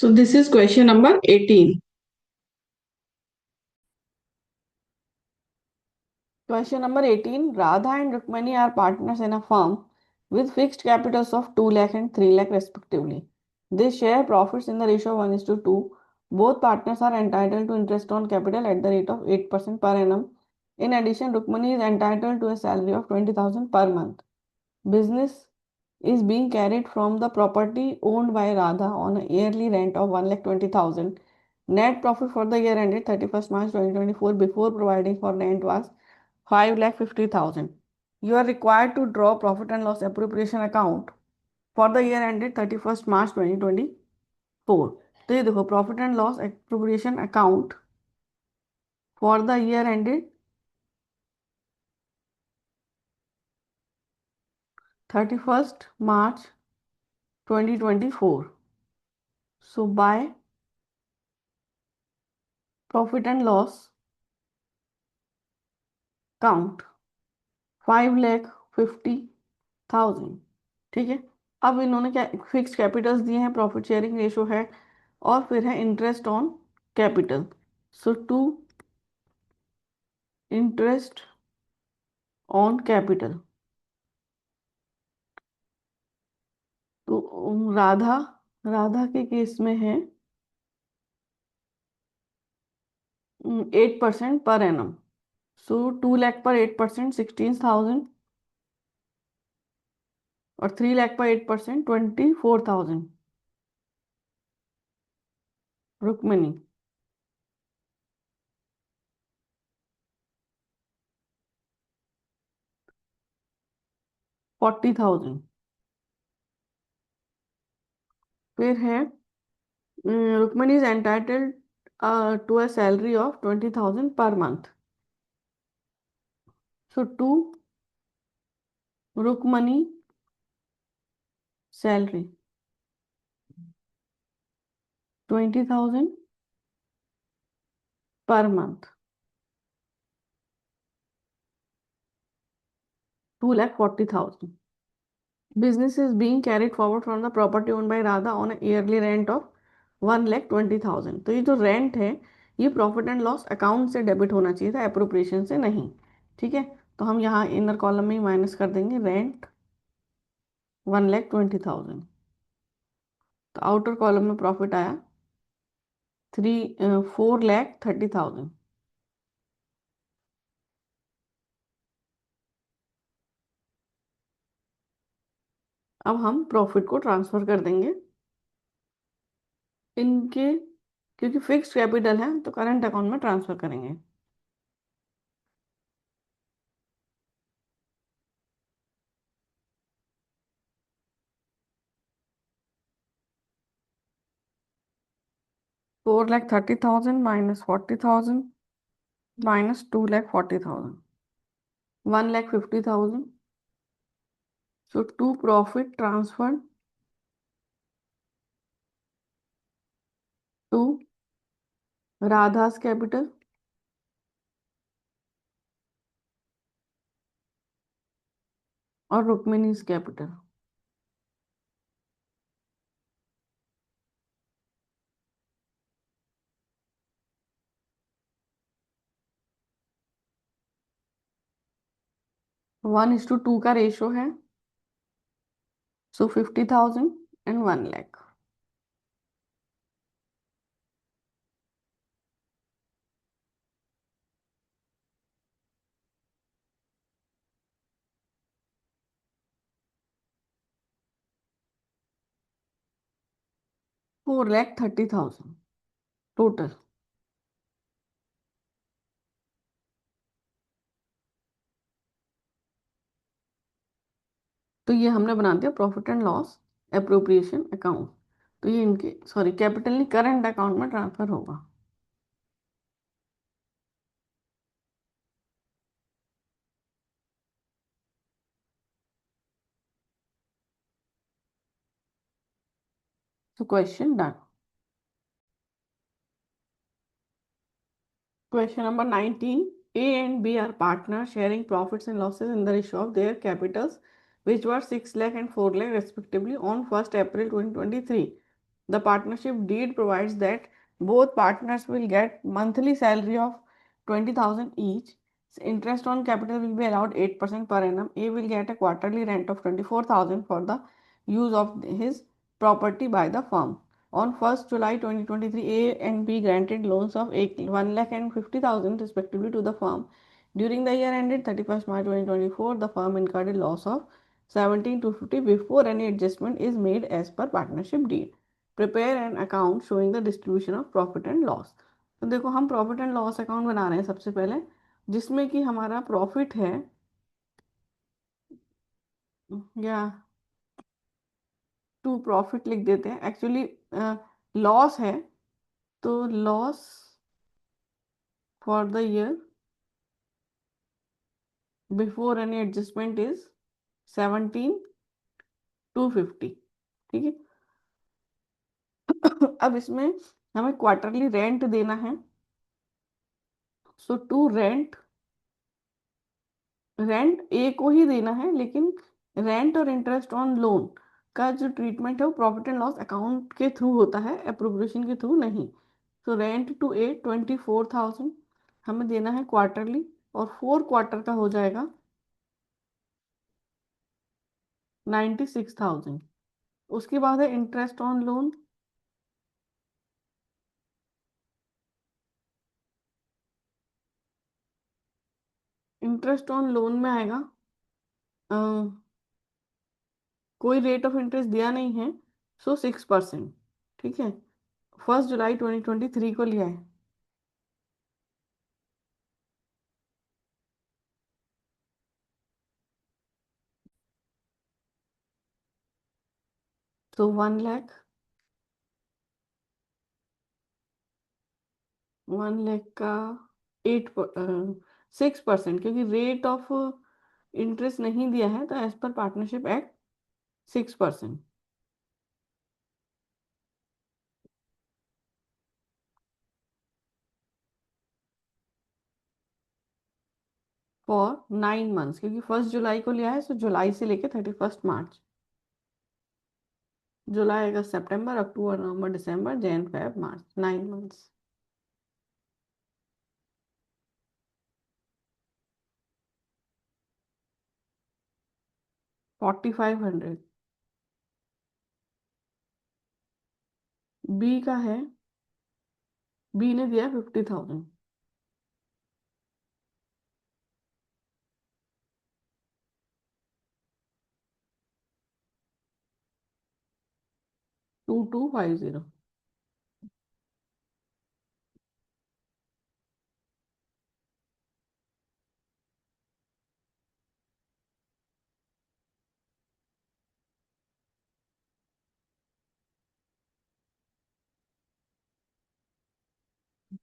So this is question number 18. Question number 18. Radha and Rukmani are partners in a firm with fixed capitals of 2 lakh and 3 lakh respectively. They share profits in the ratio of 1:2. Both partners are entitled to interest on capital at the rate of 8% per annum. In addition, Rukmani is entitled to a salary of 20,000 per month. Business is being carried from the property owned by Radha on a yearly rent of 1,20,000. Net profit for the year ended 31st March 2024 before providing for rent was 5,50,000. You are required to draw profit and loss appropriation account for the year ended 31st March 2024. तो ये देखो profit and loss appropriation account for the year ended 31st March 2024. So by profit and loss count 5,50,000। ठीक है, अब इन्होंने क्या fix Capitals दिए हैं, प्रॉफिट शेयरिंग रेशो है और फिर है interest on capital. So to interest on capital, तो राधा राधा के केस में है 8% पर एनम। सो 2 लाख पर 8% 16,000 और 3 लाख पर 8% 24,000। रुक्मिणी 40,000। फिर है Rukmini is entitled to a salary of 20,000 per month. So to Rukmani salary 20,000 per month, 2,40,000. Business is being carried forward from the property owned by Radha on a yearly rent of 1,20,000. तो ये जो rent है ये profit and loss account से debit होना चाहिए था, appropriation से नहीं। ठीक है, तो हम यहाँ इनर कॉलम में ही माइनस कर देंगे रेंट 1,20,000। तो आउटर कॉलम में प्रॉफिट आया 4,30,000। अब हम प्रॉफिट को ट्रांसफर कर देंगे इनके, क्योंकि फिक्स्ड कैपिटल है तो करंट अकाउंट में ट्रांसफर करेंगे। $4,30,000 minus 40,000 minus 2,40,000, 1,50,000. So to profit transferred to Radha's capital और Rukmini's capital. One is to two का रेशो है, सो 50,000 एंड 1 लाख। $4,30,000 टोटल। तो ये हमने बना दिया profit and loss appropriation account. तो ये इनके सॉरी कैपिटल नहीं करंट अकाउंट में ट्रांसफर होगा। So question done. Question number 19. A and B are partners sharing profits and losses in the ratio of their capitals, which were 6 lakh and 4 lakh respectively on 1st April 2023. The partnership deed provides that both partners will get monthly salary of 20,000 each. Interest on capital will be allowed 8% per annum. A will get a quarterly rent of 24,000 for the use of his property by the firm. On 1st July 2023, A and B granted loans of 1 lakh and 50,000 respectively to the firm. During the year ended 31st March 2024, the firm incurred a loss of 17,250 before any adjustment is made as per partnership deed. Prepare an account showing the distribution of profit and loss. तो देखो हम profit and loss account बना रहे हैं सबसे पहले, जिसमें कि हमारा प्रॉफिट है या टू प्रॉफिट लिख देते हैं, एक्चुअली लॉस है तो loss for the year before any adjustment is 17,250। ठीक है। अब इसमें हमें क्वार्टरली रेंट देना है, सो टू रेंट, रेंट ए को ही देना है, लेकिन रेंट और इंटरेस्ट ऑन लोन का जो ट्रीटमेंट है वो प्रॉफिट एंड लॉस अकाउंट के थ्रू होता है, अप्रोप्रिएशन के थ्रू नहीं। तो रेंट टू ए 24,000 हमें देना है क्वार्टरली, और 4 क्वार्टर का हो जाएगा 96,000। उसके बाद है interest on loan. Interest on loan में आएगा, अ, कोई रेट ऑफ इंटरेस्ट दिया नहीं है, सो 6%। ठीक है। 1 जुलाई 2023 को लिया है, तो 1 लाख, 1 लाख का 6%, क्योंकि रेट ऑफ इंटरेस्ट नहीं दिया है, तो as per partnership act 6% for 9 months, क्योंकि 1 जुलाई को लिया है, सो जुलाई से लेके 31 मार्च, जुलाई अगस्त सितंबर अक्टूबर नवंबर दिसंबर जैन फेब मार्च, 9 मंथ्स। 4,500। बी का है, बी ने दिया 50,000। 2250।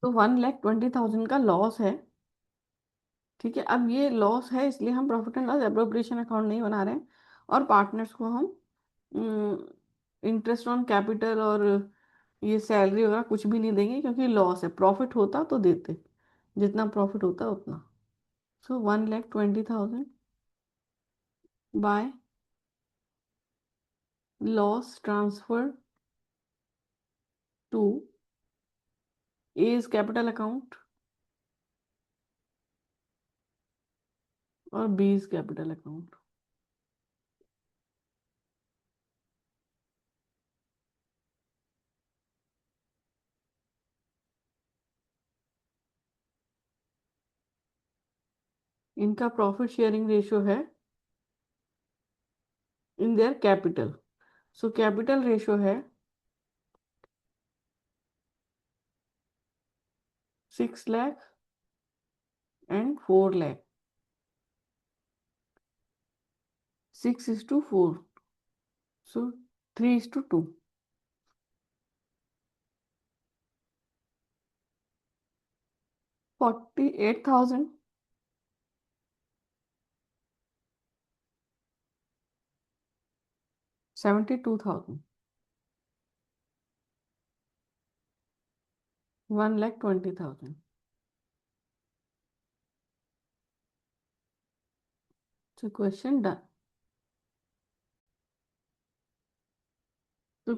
तो 1,20,000 का लॉस है। ठीक है। अब ये लॉस है, इसलिए हम profit and loss appropriation account नहीं बना रहे हैं, और पार्टनर्स को हम इंटरेस्ट ऑन कैपिटल और ये सैलरी वगैरह कुछ भी नहीं देंगे, क्योंकि लॉस है। प्रॉफिट होता तो देते, जितना प्रॉफिट होता उतना। So 1,20,000 by loss transfer to A's capital account और बीज कैपिटल अकाउंट। इनका प्रॉफिट शेयरिंग रेशियो है in their capital. So capital ratio है 6 lakh and 4 lakh, 6:4, so 3:2। 48,000, 72,000, 1,20,000। So question done. So